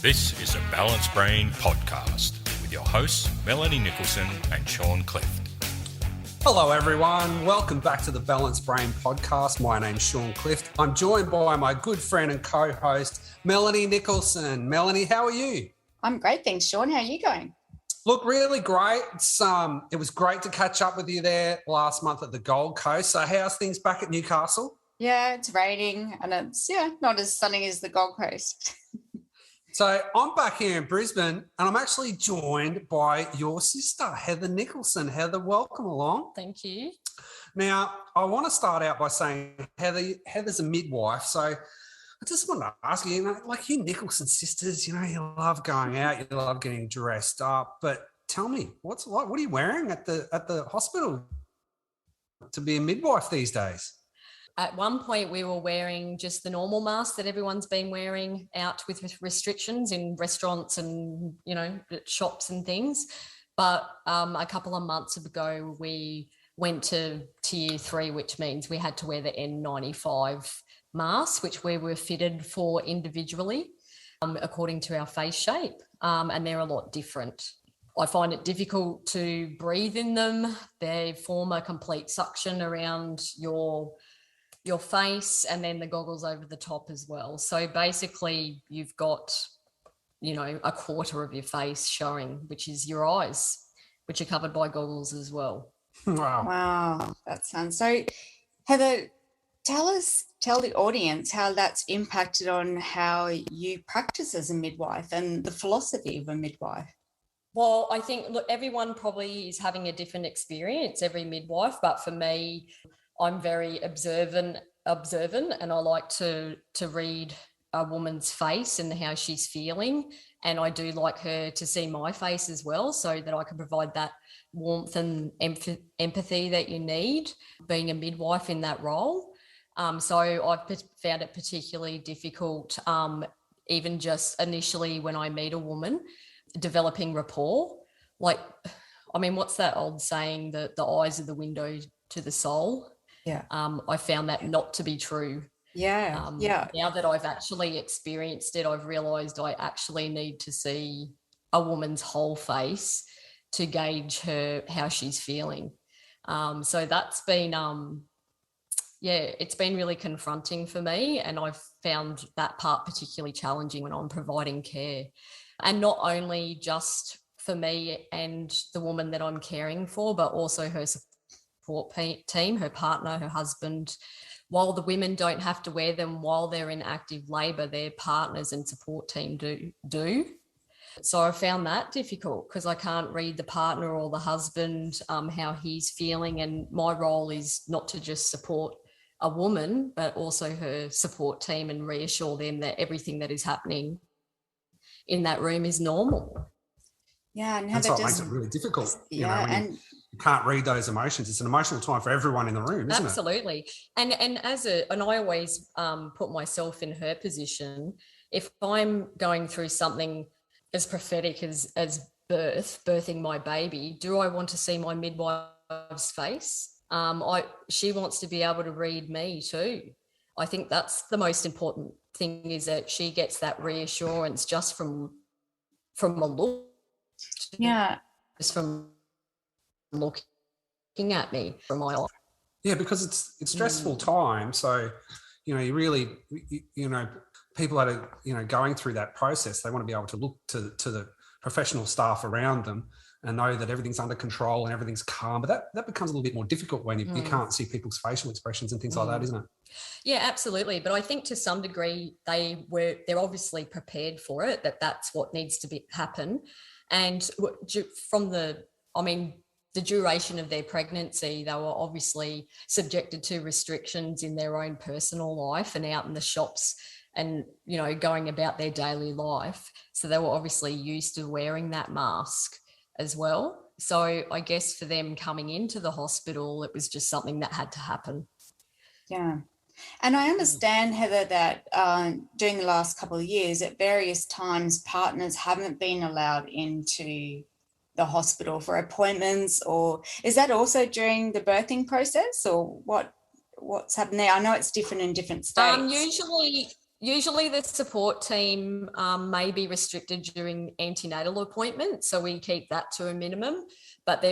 This is a Balanced Brain podcast with your hosts, Melanie Nicholson and Sean Clift. Hello, everyone. Welcome back to the Balanced Brain podcast. My name's Sean Clift. I'm joined by my good friend and co-host, Melanie Nicholson. Melanie, how are you? I'm great, thanks, Sean. How are you going? Look, really great. It was great to catch up with you there last month at the Gold Coast. So how's things back at Newcastle? Yeah, it's raining and it's, not as sunny as the Gold Coast. So I'm back here in Brisbane and I'm actually joined by your sister, Heather Nicholson. Heather, welcome along. Thank you. Now, I want to start out by saying Heather's a midwife. So I just want to ask you, like you Nicholson sisters, you love going out, you love getting dressed up. But tell me, what are you wearing at the hospital to be a midwife these days? At one point, we were wearing just the normal mask that everyone's been wearing out with restrictions in restaurants and, shops and things. But a couple of months ago, we went to tier 3, which means we had to wear the N95 mask, which we were fitted for individually according to our face shape. And they're a lot different. I find it difficult to breathe in them. They form a complete suction around your face and then the goggles over the top as well. So basically you've got, a quarter of your face showing, which is your eyes, which are covered by goggles as well. Wow. That sounds so. Heather, tell the audience how that's impacted on how you practice as a midwife and the philosophy of a midwife. Well, I think, everyone probably is having a different experience, every midwife, but for me, I'm very observant, and I like to read a woman's face and how she's feeling. And I do like her to see my face as well, so that I can provide that warmth and empathy that you need being a midwife in that role. So I've found it particularly difficult, even just initially when I meet a woman, developing rapport. What's that old saying that the eyes are the window to the soul? Yeah. I found that not to be true. Yeah. Now that I've actually experienced it, I've realised I actually need to see a woman's whole face to gauge how she's feeling. So that's been, it's been really confronting for me, and I've found that part particularly challenging when I'm providing care. And not only just for me and the woman that I'm caring for, but also her support team, her partner, her husband. While the women don't have to wear them while they're in active labour, their partners and support team do. So I found that difficult because I can't read the partner or the husband, how he's feeling. And my role is not to just support a woman, but also her support team and reassure them that everything that is happening in that room is normal. Yeah, and that's what makes it really difficult. You can't read those emotions. It's an emotional time for everyone in the room, isn't it? Absolutely. And I always put myself in her position. If I'm going through something as prophetic as birthing my baby, do I want to see my midwife's face? She wants to be able to read me too. I think that's the most important thing, is that she gets that reassurance just from a look. Yeah. Just from looking at me from my eye. Yeah, because it's stressful time. So, you really, people that are, going through that process, they want to be able to look to the professional staff around them and know that everything's under control and everything's calm. But that becomes a little bit more difficult when you can't see people's facial expressions and things like that, isn't it? Yeah, absolutely. But I think to some degree they're obviously prepared for it, that's what needs to happen. And from the duration of their pregnancy, they were obviously subjected to restrictions in their own personal life and out in the shops and, going about their daily life. So they were obviously used to wearing that mask as well. So I guess for them coming into the hospital, it was just something that had to happen. Yeah. And I understand, Heather, that during the last couple of years, at various times, partners haven't been allowed into the hospital for appointments, or is that also during the birthing process, or what's happened there? I know it's different in different states. Usually the support team may be restricted during antenatal appointments, so we keep that to a minimum. But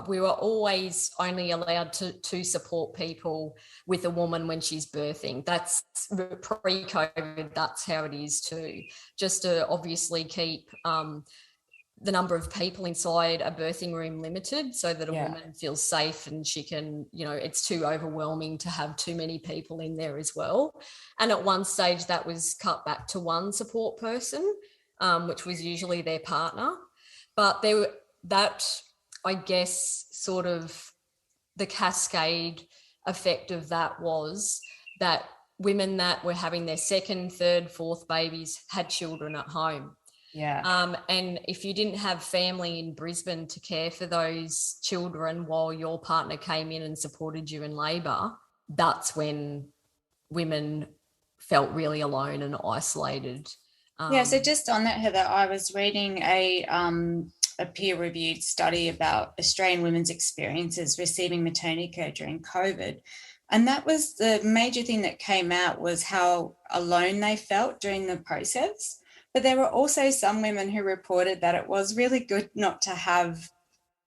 we were always only allowed to support people with a woman when she's birthing. That's pre-COVID, that's how it is too. Just to obviously keep the number of people inside a birthing room limited so that a woman feels safe and she can, it's too overwhelming to have too many people in there as well. And at one stage that was cut back to one support person, which was usually their partner. But I guess, sort of the cascade effect of that was that women that were having their second, third, fourth babies had children at home. Yeah. And if you didn't have family in Brisbane to care for those children while your partner came in and supported you in labour, that's when women felt really alone and isolated. So just on that, Heather, I was reading a peer-reviewed study about Australian women's experiences receiving maternity care during COVID. And that was the major thing that came out, was how alone they felt during the process. But there were also some women who reported that it was really good not to have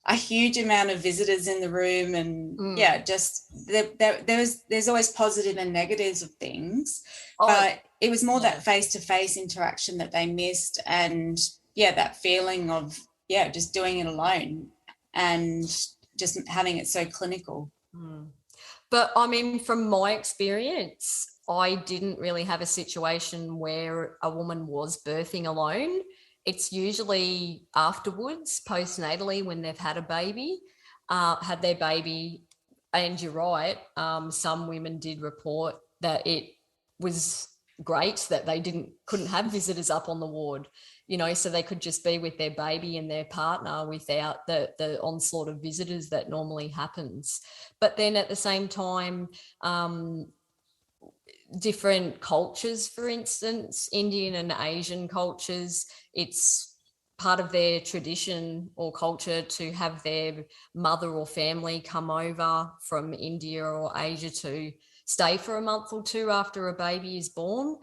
a huge amount of visitors in the room. And just there's always positive and negatives of things. But it was more that face-to-face interaction that they missed. And that feeling of, just doing it alone and just having it so clinical. But I mean, from my experience, I didn't really have a situation where a woman was birthing alone. It's usually afterwards, postnatally, when they've had their baby. And you're right, some women did report that it was great that they couldn't have visitors up on the ward, so they could just be with their baby and their partner without the onslaught of visitors that normally happens. But then at the same time, different cultures, for instance, Indian and Asian cultures, it's part of their tradition or culture to have their mother or family come over from India or Asia to stay for a month or two after a baby is born.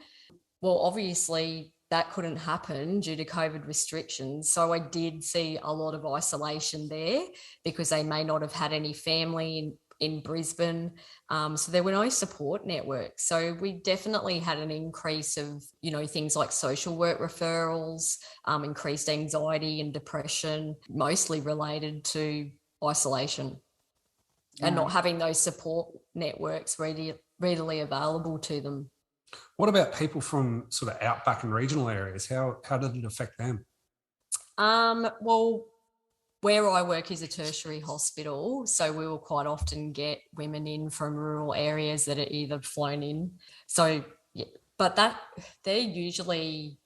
Well, obviously that couldn't happen due to COVID restrictions. So I did see a lot of isolation there because they may not have had any family in Brisbane. So there were no support networks. So we definitely had an increase of, things like social work referrals, increased anxiety and depression, mostly related to isolation and not having those support networks readily available to them. What about people from sort of outback and regional areas? How did it affect them? Well, where I work is a tertiary hospital, so we will quite often get women in from rural areas that are either flown in. So, but they're usually,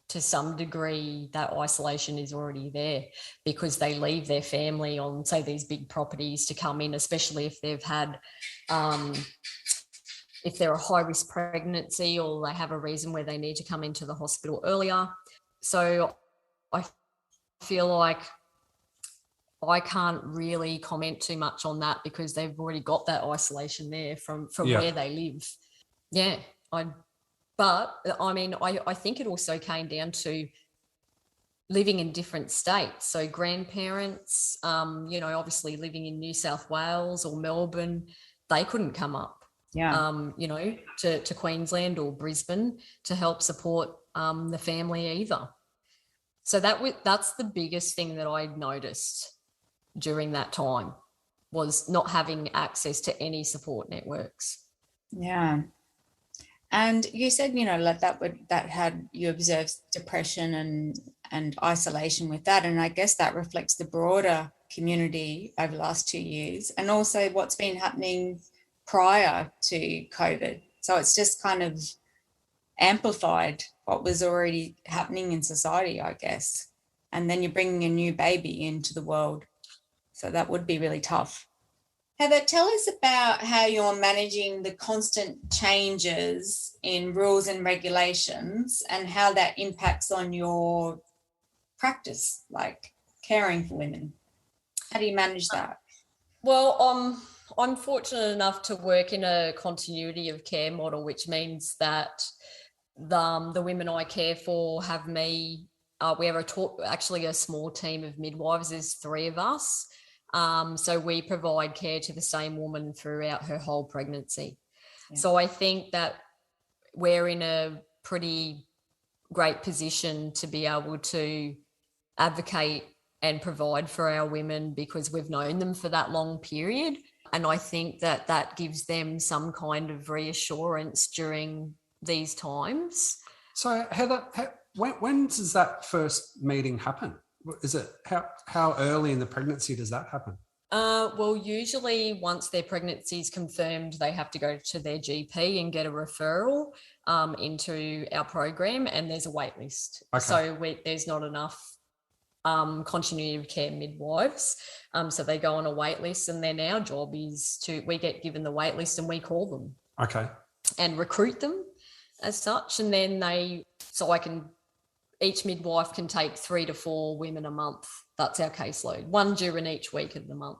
to some degree, that isolation is already there because they leave their family on, say, these big properties to come in, especially if they've had, if they're a high-risk pregnancy or they have a reason where they need to come into the hospital earlier. So I feel like I can't really comment too much on that because they've already got that isolation there from where they live. Yeah, I think it also came down to living in different states. So grandparents, obviously living in New South Wales or Melbourne, they couldn't come up, to Queensland or Brisbane to help support the family either. So that's the biggest thing that I noticed during that time, was not having access to any support networks. Yeah. And you said, you observed depression and isolation with that. And I guess that reflects the broader community over the last 2 years and also what's been happening prior to COVID. So it's just kind of amplified what was already happening in society, I guess. And then you're bringing a new baby into the world. So that would be really tough. Heather, tell us about how you're managing the constant changes in rules and regulations and how that impacts on your practice, like caring for women. How do you manage that? Well, I'm fortunate enough to work in a continuity of care model, which means that the women I care for have me. We have actually a small team of midwives. There's 3 of us. So we provide care to the same woman throughout her whole pregnancy. Yeah. So I think that we're in a pretty great position to be able to advocate and provide for our women because we've known them for that long period. And I think that that gives them some kind of reassurance during these times. So Heather, when does that first meeting happen? Is it how early in the pregnancy does that happen? Well, usually once their pregnancy is confirmed, they have to go to their GP and get a referral into our program, and there's a wait list. Okay. So there's not enough continuity of care midwives. So they go on a wait list, and then our job is we get given the wait list and we call them. Okay. And recruit them as such. And then each midwife can take 3 to 4 women a month. That's our caseload, 1 during each week of the month.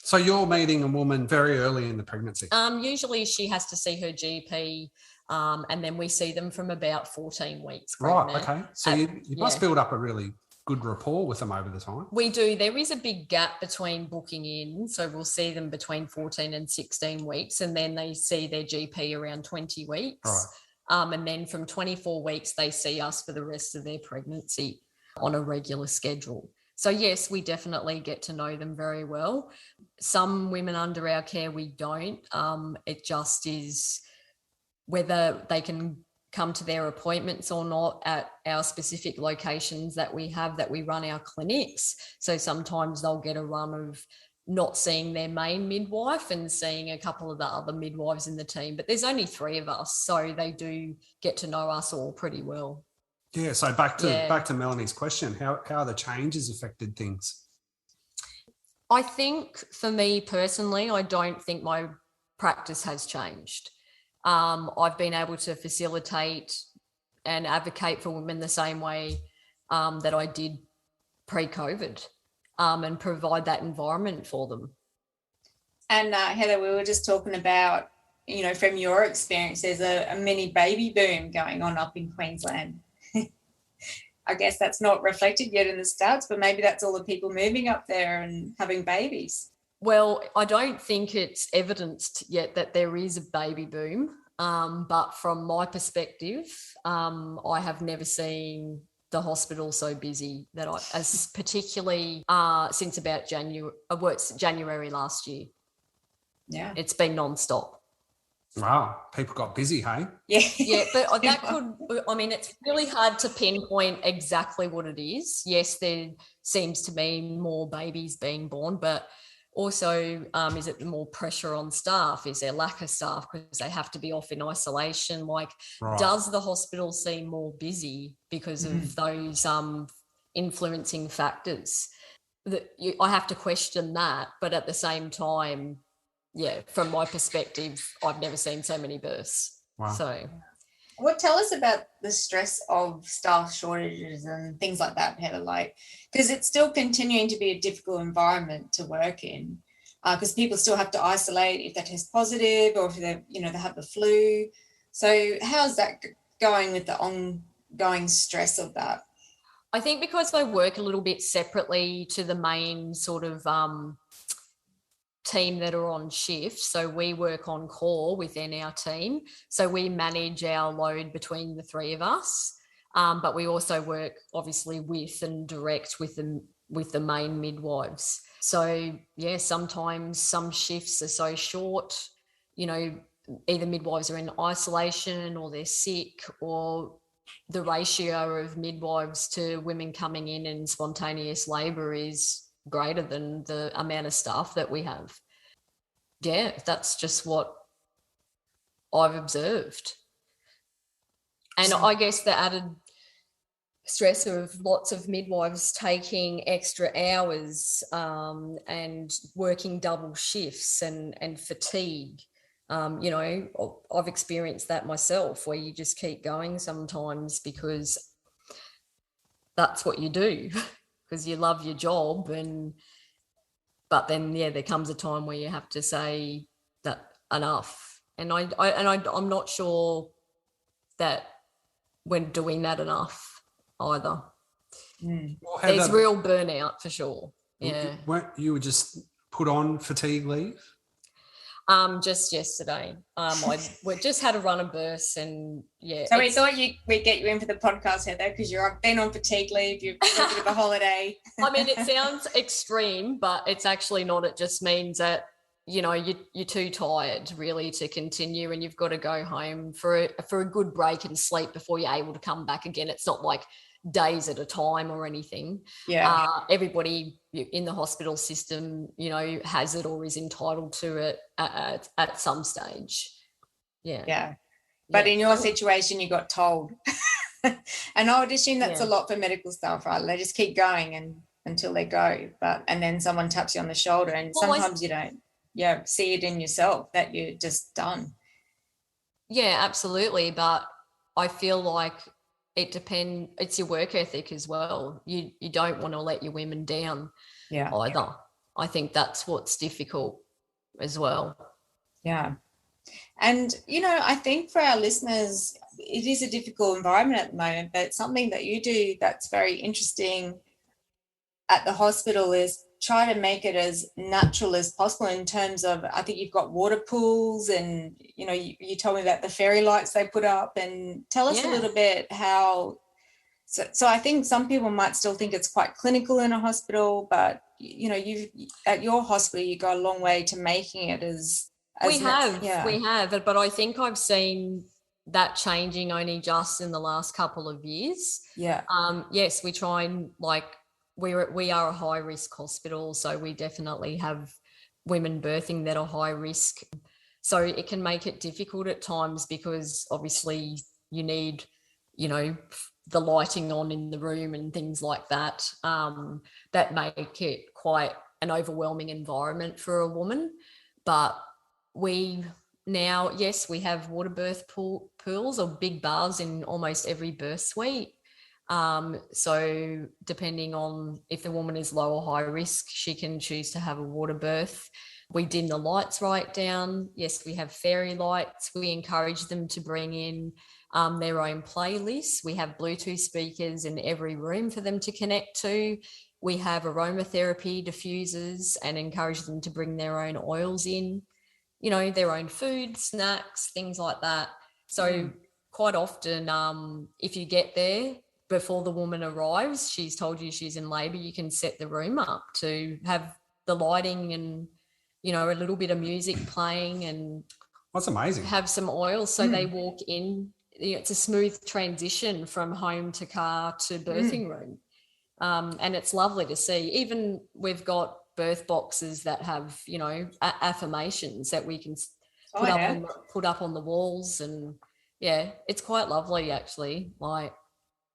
So you're meeting a woman very early in the pregnancy? Usually she has to see her GP, and then we see them from about 14 weeks. Right, okay. So you must build up a really good rapport with them over the time. We do. There is a big gap between booking in. So we'll see them between 14 and 16 weeks, and then they see their GP around 20 weeks. Right. And then from 24 weeks, they see us for the rest of their pregnancy on a regular schedule. So yes, we definitely get to know them very well. Some women under our care, we don't. It just is whether they can come to their appointments or not at our specific locations that we run our clinics. So sometimes they'll get a run of not seeing their main midwife and seeing a couple of the other midwives in the team. But there's only 3 of us, so they do get to know us all pretty well. Yeah, so back to Melanie's question, how the changes affected things? I think for me personally, I don't think my practice has changed. I've been able to facilitate and advocate for women the same way that I did pre-COVID, and provide that environment for them. And Heather, we were just talking about, from your experience, there's a mini baby boom going on up in Queensland. I guess that's not reflected yet in the stats, but maybe that's all the people moving up there and having babies. Well, I don't think it's evidenced yet that there is a baby boom, but from my perspective, I have never seen the hospital so busy particularly since about January last year. Yeah, it's been non-stop. Wow, people got busy, hey? Yeah, but it's really hard to pinpoint exactly what it is. Yes, there seems to be more babies being born, but also is it more pressure on staff? Is there lack of staff because they have to be off in isolation? Does the hospital seem more busy because of those influencing factors? I have to question that, but at the same time, yeah, from my perspective, I've never seen so many births. Wow. So, tell us about the stress of staff shortages and things like that, Heather, because it's still continuing to be a difficult environment to work in, because people still have to isolate if they test positive or if they have the flu. So how's that going with the ongoing stress of that? I think because I work a little bit separately to the main sort of team that are on shift. So we work on call within our team. So we manage our load between the 3 of us. But we also work obviously with and direct with the main midwives. So yeah, sometimes some shifts are so short, either midwives are in isolation or they're sick, or the ratio of midwives to women coming in spontaneous labour is greater than the amount of staff that we have. Yeah, that's just what I've observed. And I guess the added stress of lots of midwives taking extra hours and working double shifts and fatigue. I've experienced that myself, where you just keep going sometimes because that's what you do, because you love your job and But then, there comes a time where you have to say that enough. And I'm not sure that we're doing that enough either. Well, There's real burnout for sure. Yeah. Weren't you were just put on fatigue leave? Just yesterday. We just had a run of births, and So we thought we'd get you in for the podcast, Heather, because you've been on fatigue leave, you've got a bit of a holiday. I mean, it sounds extreme, but it's actually not. It just means that, you're too tired really to continue, and you've got to go home for a good break and sleep before you're able to come back again. It's not like days at a time or anything. Yeah. Everybody in the hospital system, has it or is entitled to it at some stage. Yeah. But in your situation, you got told. And I would assume that's a lot for medical staff, right? They just keep going until they go. And then someone taps you on the shoulder, and sometimes you don't see it in yourself that you're just done. Yeah, absolutely. But I feel like it depends. It's your work ethic as well. You don't want to let your women down either. I think that's what's difficult as well. Yeah. And, I think for our listeners, it is a difficult environment at the moment, but something that you do that's very interesting at the hospital is try to make it as natural as possible in terms of, I think you've got water pools and, you told me about the fairy lights they put up, and tell us a little bit how, so I think some people might still think it's quite clinical in a hospital, but, you've at your hospital, you go a long way to making it as we have, but I think I've seen that changing only just in the last couple of years. Yeah. Yes, we try and we are a high risk hospital, so we definitely have women birthing that are high risk. So it can make it difficult at times because obviously you need, the lighting on in the room and things like that, that make it quite an overwhelming environment for a woman. But we have water birth pools or big baths in almost every birth suite. So depending on if the woman is low or high risk, she can choose to have a water birth. We dim the lights right down. Yes, we have fairy lights. We encourage them to bring in their own playlists. We have Bluetooth speakers in every room for them to connect to. We have aromatherapy diffusers and encourage them to bring their own oils in, their own food, snacks, things like that. So quite often, if you get there before the woman arrives, she's told you she's in labour, you can set the room up to have the lighting and, a little bit of music playing, and that's amazing. Have some oil so they walk in. It's a smooth transition from home to car to birthing room. And it's lovely to see. Even we've got birth boxes that have, affirmations that we can put up on the walls, and it's quite lovely actually.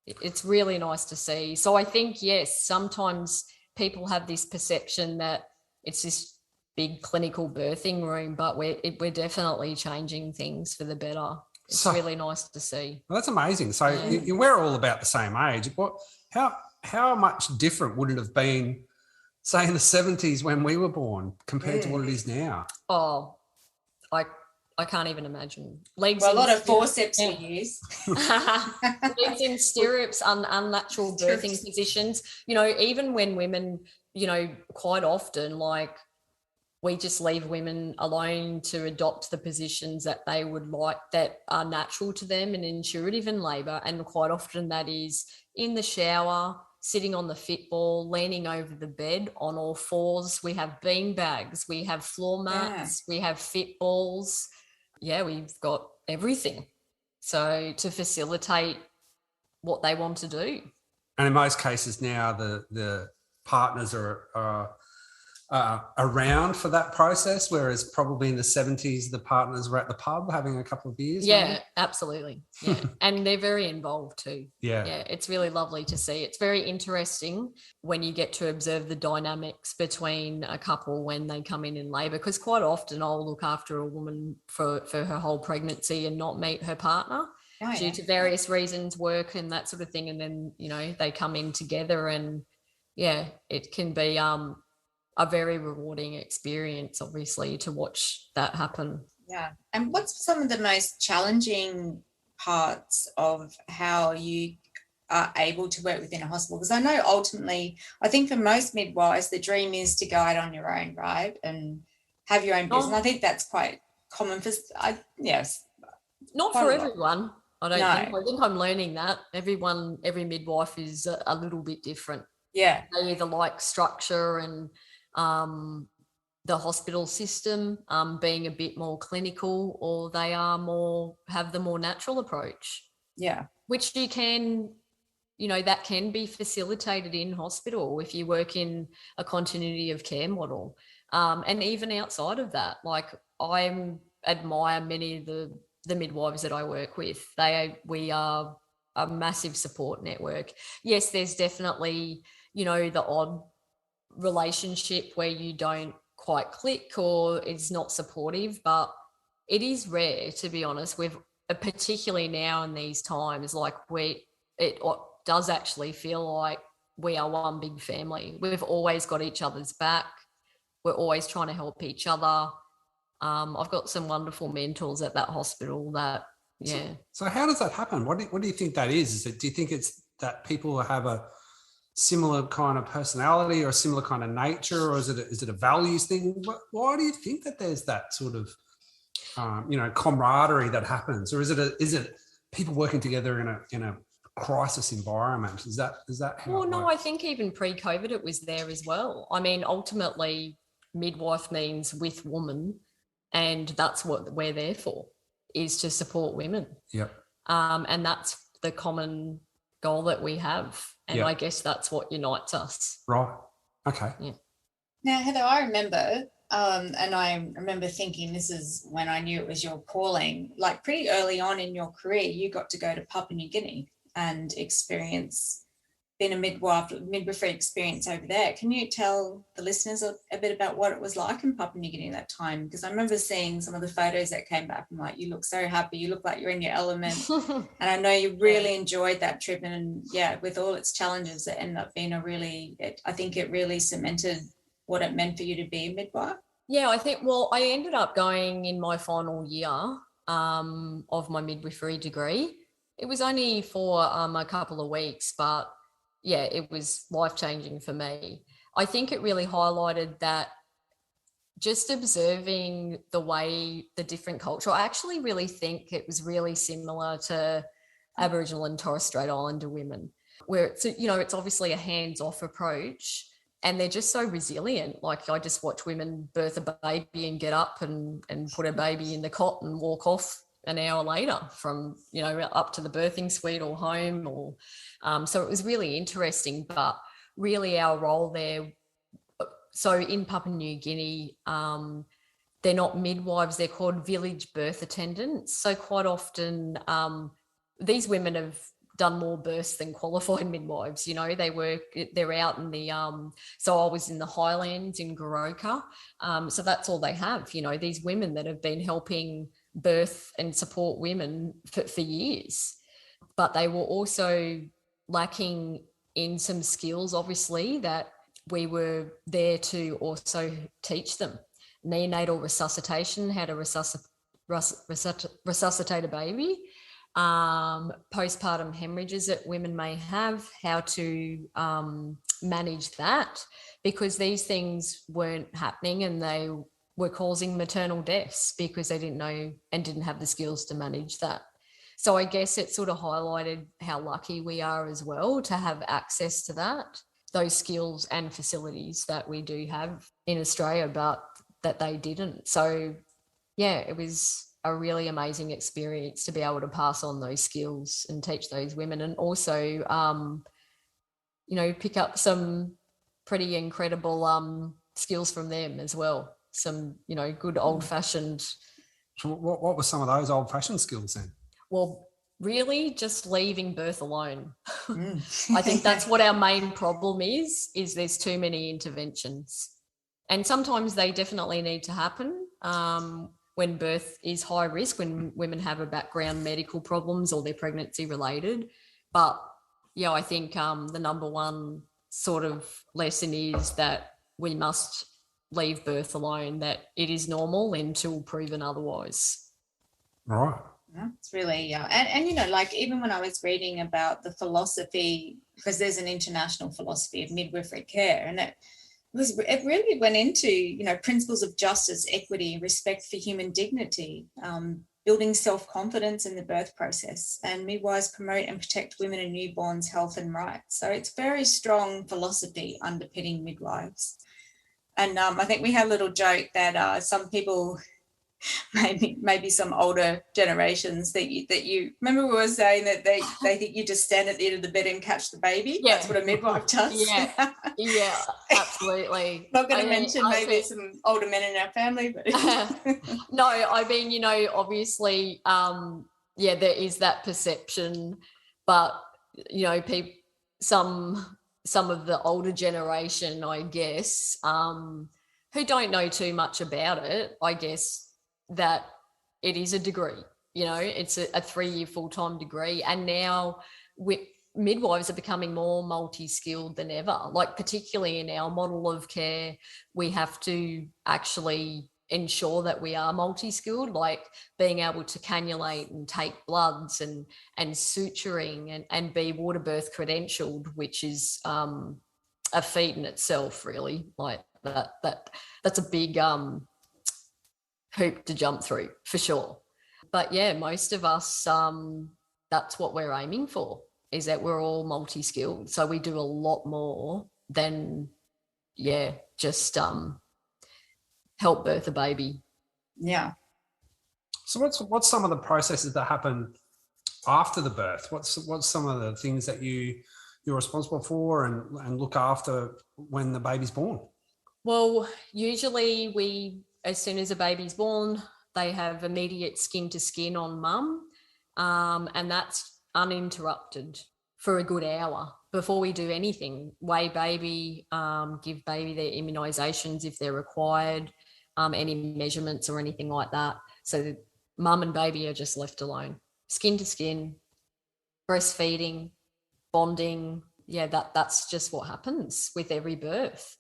It's really nice to see. So I think, yes, sometimes people have this perception that it's this big clinical birthing room, but we're definitely changing things for the better. It's really nice to see. Well, that's amazing. So we're all about the same age. How much different would it have been, say, in the 70s when we were born compared to what it is now? Oh, I can't even imagine. A lot of forceps we use. Legs in stirrups, unnatural birthing positions. Even when women, quite often, we just leave women alone to adopt the positions that they would like, that are natural to them and intuitive in labour. And quite often that is in the shower, sitting on the fit ball, leaning over the bed on all fours. We have bean bags, we have floor mats, we have fit balls. Yeah, we've got everything. So to facilitate what they want to do. And in most cases now, the partners are around for that process, whereas probably in the 70s, the partners were at the pub having a couple of beers. Yeah, maybe? absolutely. Yeah. And they're very involved too. Yeah. Yeah, it's really lovely to see. It's very interesting when you get to observe the dynamics between a couple when they come in labour, because quite often I'll look after a woman for her whole pregnancy and not meet her partner due to various reasons, work and that sort of thing. And then, they come in together, and it can be a very rewarding experience, obviously, to watch that happen. Yeah. And what's some of the most challenging parts of how you are able to work within a hospital? Because I know ultimately, I think for most midwives, the dream is to go out on your own, right? And have your own business. And I think that's quite common for, yes. Not for everyone, I don't think. No. I think I'm learning that. Every midwife is a little bit different. Yeah. They either like structure and the hospital system being a bit more clinical, or they have the more natural approach. Yeah. Which you can, that can be facilitated in hospital if you work in a continuity of care model. And even outside of that, like I admire many of the midwives that I work with. We are a massive support network. Yes, there's definitely, the odd relationship where you don't quite click or it's not supportive, but it is rare, to be honest. We've particularly now in these times, like it does actually feel like we are one big family. We've always got each other's back. We're always trying to help each other. I've got some wonderful mentors at that hospital that, yeah. So how does that happen? What do you think that is? Do you think it's that people have a similar kind of personality or a similar kind of nature, or is it a values thing? Why do you think that there's that sort of camaraderie that happens, or is it people working together in a crisis environment? Is that how? Well, no, I think even pre-COVID it was there as well. I mean, ultimately, midwife means with woman, and that's what we're there for, is to support women. Yep. And that's the common goal that we have. And yep. I guess that's what unites us. Right. Okay. Yeah. Now, Heather, I remember, and I remember thinking this is when I knew it was your calling, like pretty early on in your career, you got to go to Papua New Guinea and experience being a midwifery experience over there. Can you tell the listeners a bit about what it was like in Papua New Guinea at that time? Because I remember seeing some of the photos that came back and like, you look so happy, you look like you're in your element. And I know you really enjoyed that trip, and yeah, with all its challenges, it ended up being I think it really cemented what it meant for you to be a midwife. Yeah, I ended up going in my final year of my midwifery degree. It was only for a couple of weeks, but yeah, it was life-changing for me. I think it really highlighted that just observing the way the different culture, I actually really think it was really similar to Aboriginal and Torres Strait Islander women, where it's obviously a hands-off approach, and they're just so resilient. Like I just watch women birth a baby and get up and put a baby in the cot and walk off an hour later from, up to the birthing suite or home or, so it was really interesting, but really our role there. So in Papua New Guinea, they're not midwives, they're called village birth attendants. So quite often these women have done more births than qualified midwives. They're out in the, so I was in the highlands in Goroka. So that's all they have, these women that have been helping birth and support women for years, but they were also lacking in some skills, obviously, that we were there to also teach them. Neonatal resuscitation, how to resuscitate a baby, postpartum hemorrhages that women may have, how to manage that, because these things weren't happening and they were causing maternal deaths because they didn't know and didn't have the skills to manage that. So I guess it sort of highlighted how lucky we are as well to have access to those skills and facilities that we do have in Australia, but that they didn't. So yeah, it was a really amazing experience to be able to pass on those skills and teach those women, and also, pick up some pretty incredible skills from them as well. Some, good old-fashioned. So what were some of those old-fashioned skills then? Well, really just leaving birth alone. I think that's what our main problem is there's too many interventions. And sometimes they definitely need to happen when birth is high risk, when women have a background medical problems or they're pregnancy related. But yeah, I think the number one sort of lesson is that we must leave birth alone, that it is normal until proven otherwise. Right. Yeah, it's really, and you know, like even when I was reading about the philosophy, because there's an international philosophy of midwifery care, and it really went into, you know, principles of justice, equity, respect for human dignity, building self-confidence in the birth process, and midwives promote and protect women and newborns' health and rights. So it's very strong philosophy underpinning midwives. And I think we had a little joke that some people, maybe some older generations, that you remember we were saying that they think you just stand at the end of the bed and catch the baby. Yeah. That's what a midwife does. Yeah, absolutely. Not going to mention maybe some older men in our family, but no, I mean, you know, obviously, there is that perception, but you know, some of the older generation, I guess, who don't know too much about it, I guess that it is a degree, you know, it's a 3-year full-time degree. And now midwives are becoming more multi-skilled than ever, like particularly in our model of care, we have to actually ensure that we are multi-skilled, like being able to cannulate and take bloods and suturing and be water birth credentialed, which is a feat in itself, really. Like that's a big hoop to jump through for sure. But yeah, most of us, that's what we're aiming for, is that we're all multi-skilled. So we do a lot more than just help birth a baby. Yeah. So what's some of the processes that happen after the birth? What's some of the things that you're responsible for and look after when the baby's born? Well, usually as soon as a baby's born, they have immediate skin to skin on mum, and that's uninterrupted for a good hour before we do anything. Weigh baby, give baby their immunisations if they're required, any measurements or anything like that. So mum and baby are just left alone. Skin to skin, breastfeeding, bonding. Yeah, that's just what happens with every birth.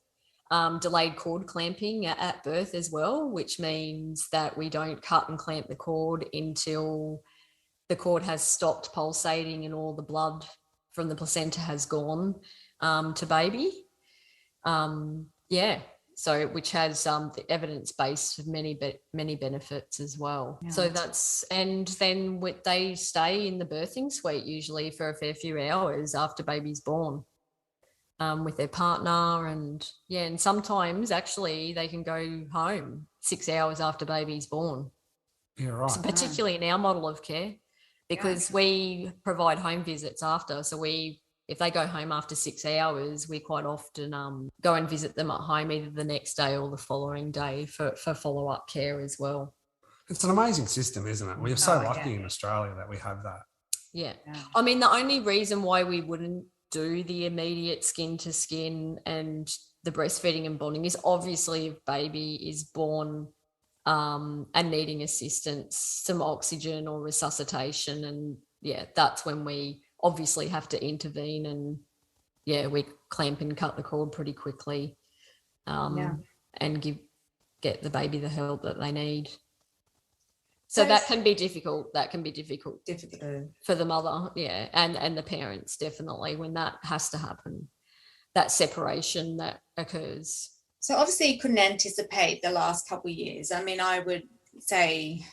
Delayed cord clamping at birth as well, which means that we don't cut and clamp the cord until the cord has stopped pulsating and all the blood from the placenta has gone to baby. So which has the evidence-based of many benefits as well. Yeah. So and then they stay in the birthing suite usually for a fair few hours after baby's born. With their partner, and sometimes actually they can go home 6 hours after baby's born. Yeah, right. So particularly in our model of care, because we provide home visits after. So if they go home after 6 hours, we quite often go and visit them at home either the next day or the following day for follow-up care as well. It's an amazing system, isn't it? We're so lucky in Australia that we have that. Yeah. I mean, the only reason why we wouldn't do the immediate skin to skin and the breastfeeding and bonding is obviously if baby is born and needing assistance, some oxygen or resuscitation, and that's when we obviously have to intervene, and we clamp and cut the cord pretty quickly and get the baby the help that they need. So that can be difficult. For the mother, and the parents, definitely, when that has to happen, that separation that occurs. So obviously you couldn't anticipate the last couple of years. I mean, I would say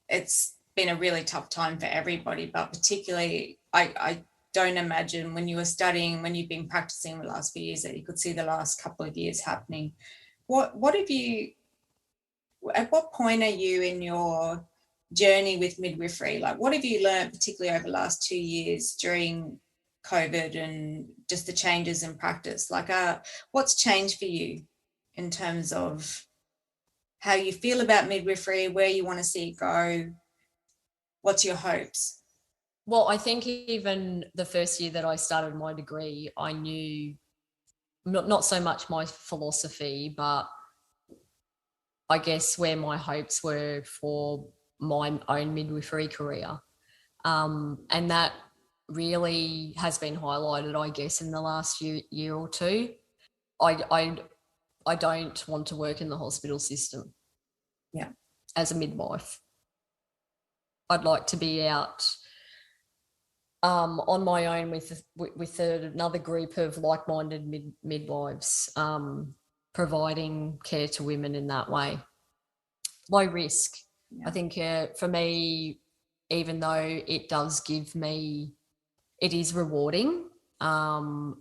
it's been a really tough time for everybody, but particularly I don't imagine when you were studying, when you've been practicing the last few years, that you could see the last couple of years happening. What have you, at what point are you in your journey with midwifery? Like, what have you learned, particularly over the last 2 years during COVID and just the changes in practice? Like, what's changed for you in terms of how you feel about midwifery, where you want to see it go? What's your hopes? Well, I think even the first year that I started my degree, I knew not so much my philosophy, but I guess where my hopes were for my own midwifery career. And that really has been highlighted, I guess, in the last year or two. I I don't want to work in the hospital system. Yeah. As a midwife. I'd like to be out on my own with another group of like-minded midwives, providing care to women in that way. Low risk. Yeah. I think for me, even though it does give me, it is rewarding. I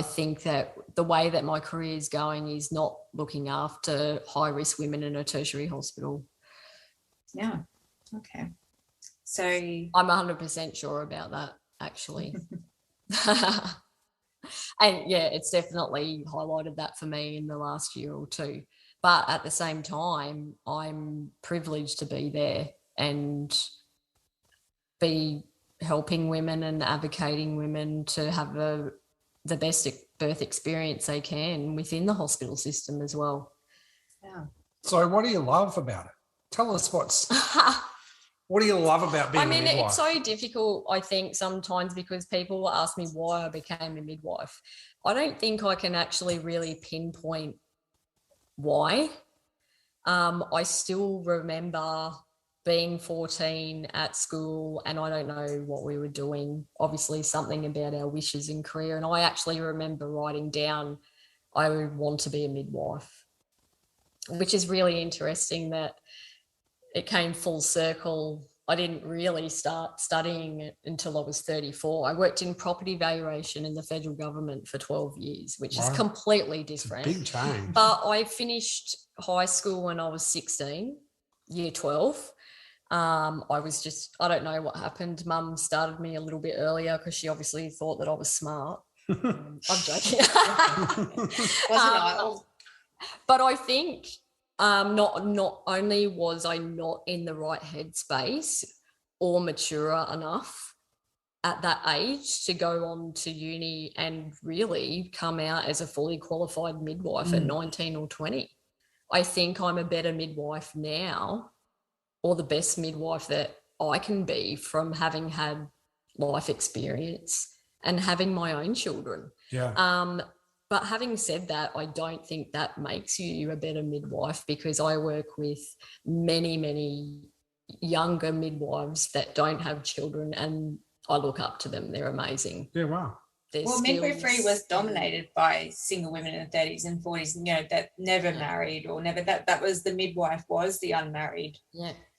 think that the way that my career is going is not looking after high-risk women in a tertiary hospital. Yeah. Okay. So I'm 100% sure about that, actually. And yeah, it's definitely highlighted that for me in the last year or two. But at the same time, I'm privileged to be there and be helping women and advocating women to have the best birth experience they can within the hospital system as well. Yeah. So what do you love about it? Tell us what do you love about being a midwife? It's so difficult, I think, sometimes, because people ask me why I became a midwife. I don't think I can actually really pinpoint why. I still remember being 14 at school, and I don't know what we were doing, obviously something about our wishes and career. And I actually remember writing down, I would want to be a midwife, which is really interesting that it came full circle. I didn't really start studying it until I was 34. I worked in property valuation in the federal government for 12 years, which is completely different. It's a big change. But I finished high school when I was 16, year 12. I don't know what happened. Mum started me a little bit earlier because she obviously thought that I was smart. I'm joking. Wasn't I? But I think not only was I not in the right headspace or mature enough at that age to go on to uni and really come out as a fully qualified midwife at 19 or 20. I think I'm a better midwife now, or the best midwife that I can be, from having had life experience and having my own children. Yeah. But having said that, I don't think that makes you a better midwife, because I work with many, many younger midwives that don't have children, and I look up to them. They're amazing. Yeah, wow. Midwifery was dominated by single women in the 30s and 40s, that never married or never, that was the midwife, was the unmarried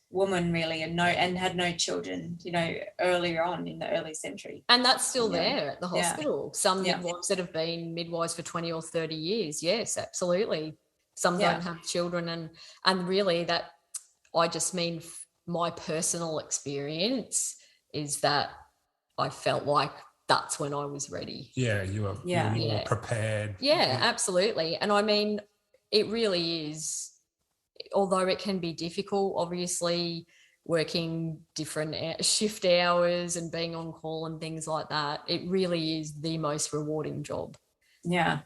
woman, really, and had no children, earlier on in the early century. And that's still there at the hospital. Some midwives that have been midwives for 20 or 30 years. Yes, absolutely. Some don't have children. And really that, I just mean my personal experience is that I felt like that's when I was ready. Yeah, you were prepared. Yeah, absolutely. And I mean, it really is, although it can be difficult, obviously, working different shift hours and being on call and things like that, it really is the most rewarding job. Yeah.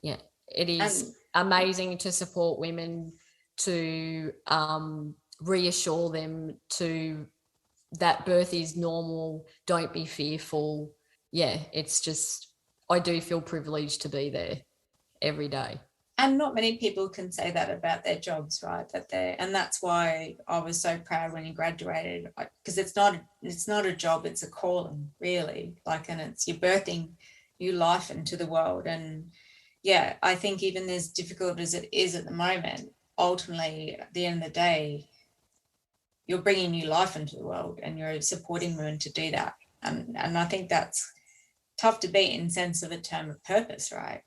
Yeah. It is amazing to support women, to reassure them to that birth is normal, don't be fearful. Yeah, it's just, I do feel privileged to be there every day. And not many people can say that about their jobs, right? And that's why I was so proud when you graduated, because it's not a job, it's a calling, really. And you're birthing new life into the world. And yeah, I think even as difficult as it is at the moment, ultimately, at the end of the day, you're bringing new life into the world and you're supporting women to do that. And I think that's tough to beat in sense of a term of purpose, right?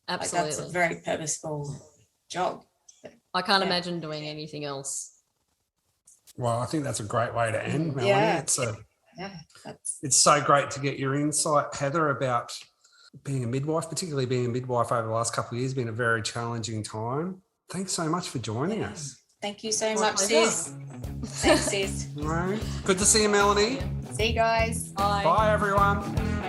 Absolutely. That's a very purposeful job. I can't imagine doing anything else. Well, I think that's a great way to end, Melanie. It's so great to get your insight, Heather, about being a midwife, particularly being a midwife over the last couple of years, been a very challenging time. Thanks so much for joining us. Thank you so much, sis. Thanks, sis. All right. Good to see you, Melanie. See you guys. Bye. Bye, everyone.